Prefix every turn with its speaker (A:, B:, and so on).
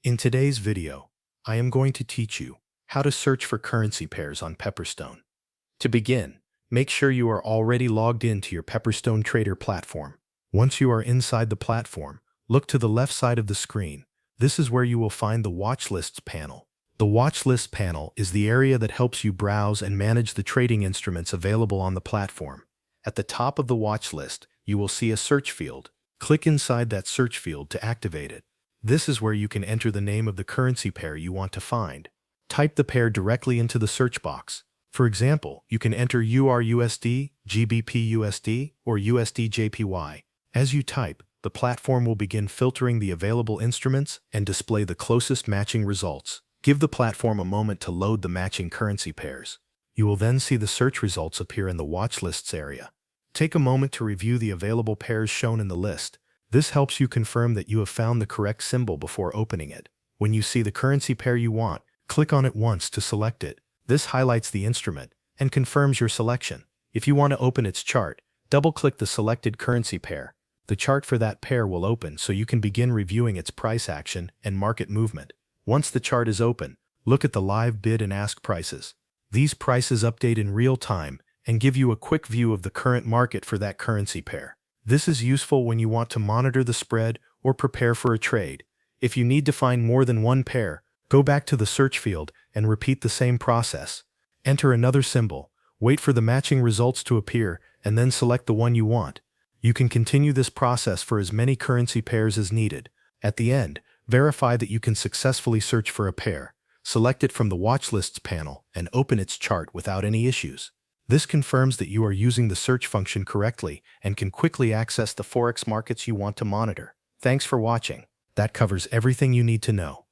A: In today's video, I am going to teach you how to search for currency pairs on Pepperstone. To begin, make sure you are already logged in to your Pepperstone Trader platform. Once you are inside the platform, look to the left side of the screen. This is where you will find the Watch Lists panel. The Watch List panel is the area that helps you browse and manage the trading instruments available on the platform. At the top of the watch list, you will see a search field. Click inside that search field to activate it. This is where you can enter the name of the currency pair you want to find. Type the pair directly into the search box. For example, you can enter URUSD, GBPUSD, or USDJPY. As you type, the platform will begin filtering the available instruments and display the closest matching results. Give the platform a moment to load the matching currency pairs. You will then see the search results appear in the watch lists area. Take a moment to review the available pairs shown in the list. This helps you confirm that you have found the correct symbol before opening it. When you see the currency pair you want, click on it once to select it. This highlights the instrument and confirms your selection. If you want to open its chart, double-click the selected currency pair. The chart for that pair will open so you can begin reviewing its price action and market movement. Once the chart is open, look at the live bid and ask prices. These prices update in real time and give you a quick view of the current market for that currency pair. This is useful when you want to monitor the spread or prepare for a trade. If you need to find more than one pair, go back to the search field and repeat the same process. Enter another symbol, wait for the matching results to appear, and then select the one you want. You can continue this process for as many currency pairs as needed. At the end, verify that you can successfully search for a pair. Select it from the Watch Lists panel and open its chart without any issues. This confirms that you are using the search function correctly and can quickly access the Forex markets you want to monitor. Thanks for watching. That covers everything you need to know.